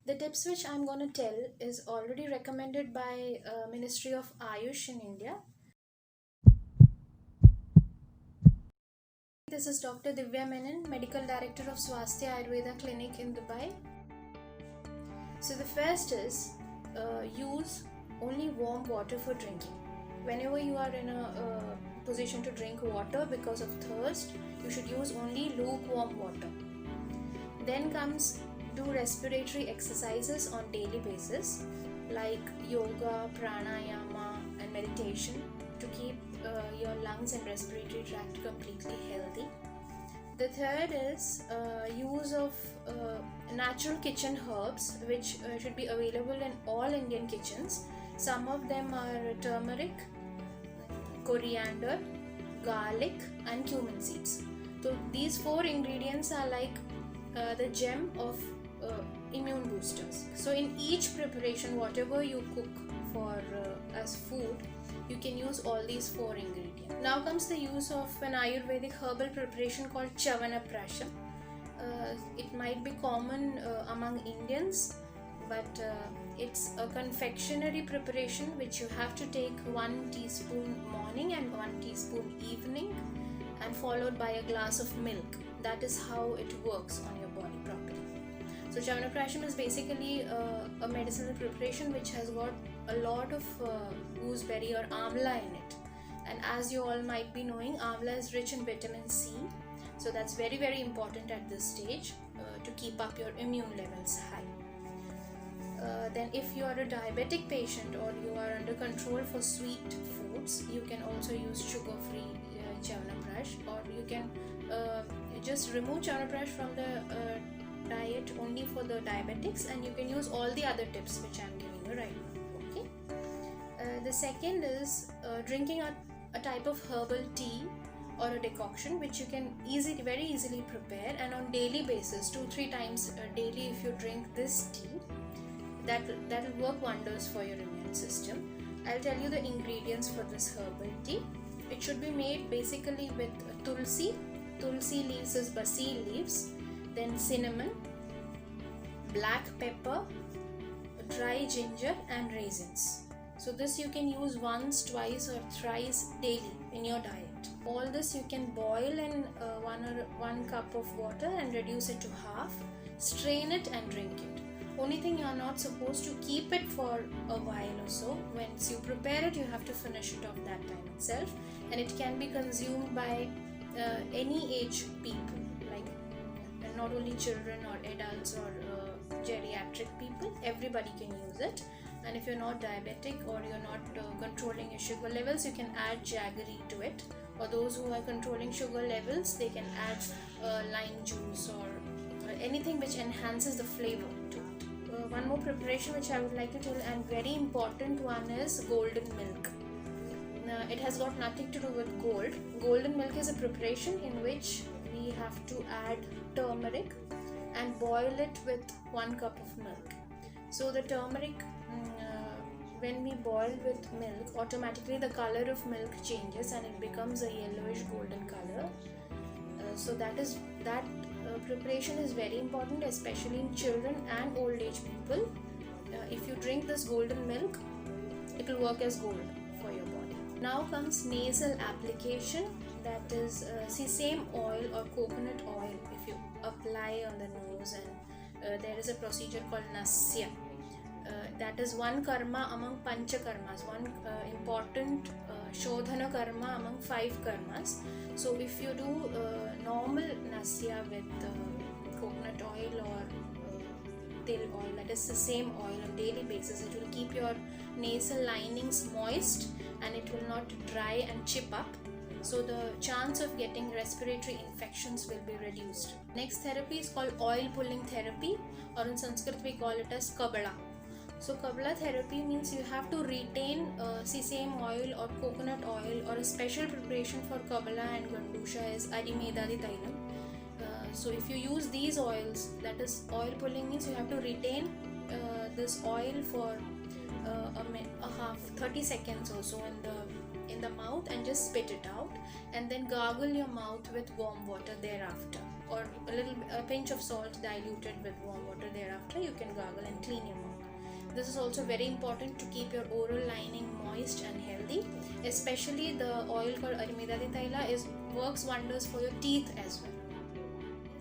The tips which I'm going to tell is already recommended by Ministry of Ayush in India. This is Dr. Divya Menon, Medical Director of Swasthya Ayurveda Clinic in Dubai. So the first is use only warm water for drinking. Whenever you are in a position to drink water because of thirst, you should use only lukewarm water. Then comes do respiratory exercises on daily basis like yoga, pranayama and meditation to keep your lungs and respiratory tract completely healthy. The third is use of natural kitchen herbs which should be available in all Indian kitchens. Some of them are turmeric, coriander, garlic and cumin seeds. So these four ingredients are like the gem of immune boosters. So in each preparation, whatever you cook for as food, you can use all these four ingredients. Now comes the use of an Ayurvedic herbal preparation called Chavanaprasha. It might be common among Indians, but it's a confectionery preparation which you have to take 1 teaspoon morning and 1 teaspoon evening and followed by a glass of milk. That is how it works on your body properly. So Chavanaprasham is basically a medicinal preparation which has got a lot of gooseberry or amla in it. And as you all might be knowing, amla is rich in vitamin C. So that's very, very important at this stage to keep up your immune levels high. Then if you are a diabetic patient or you are under control for sweet foods, you can also use sugar-free Chyawanprash, or you can just remove Chyawanprash from the diet only for the diabetics, and you can use all the other tips which I am giving you right now. Okay. The second is drinking a type of herbal tea or a decoction which you can very easily prepare, and on daily basis 2-3 times daily if you drink this tea, that will work wonders for your immune system. I'll tell you the ingredients for this herbal tea. It should be made basically with tulsi. Tulsi leaves is basil leaves, then cinnamon, black pepper, dry ginger and raisins. So this you can use once, twice or thrice daily in your diet. All this you can boil in 1 cup of water and reduce it to half. Strain it and drink it. Only thing you are not supposed to keep it for a while or so. Once you prepare it, you have to finish it off that time itself, and it can be consumed by any age people, like not only children or adults or geriatric people. Everybody can use it. And if you're not diabetic or you're not controlling your sugar levels, you can add jaggery to it. Or those who are controlling sugar levels, they can add lime juice or anything which enhances the flavor to it. One more preparation which I would like to tell, and very important one, is golden milk. It has got nothing to do with gold. Golden milk is a preparation in which we have to add turmeric and boil it with 1 cup of milk. So the turmeric, when we boil with milk, automatically the color of milk changes and it becomes a yellowish golden color. So that preparation is very important, especially in children and old age people. If you drink this golden milk, it will work as gold for your body. Now comes nasal application. That is sesame oil or coconut oil if you apply on the nose, and there is a procedure called nasya. That is one karma among pancha karmas, one important shodhana karma among 5 karmas. So if you do normal nasya with coconut oil or til oil, that is the same oil, on daily basis, it will keep your nasal linings moist and it will not dry and chip up. So the chance of getting respiratory infections will be reduced. Next therapy is called oil pulling therapy, or in Sanskrit we call it as kabala. So kabala therapy means you have to retain sesame oil or coconut oil, or a special preparation for kabala and gandusha is adimedadi tailam. So if you use these oils, that is oil pulling means you have to retain this oil for 30 seconds or so in the in the mouth and just spit it out, and then gargle your mouth with warm water thereafter, or a pinch of salt diluted with warm water thereafter. You can gargle and clean your mouth. This is also very important to keep your oral lining moist and healthy. Especially the oil called Arimida di Taila works wonders for your teeth as well.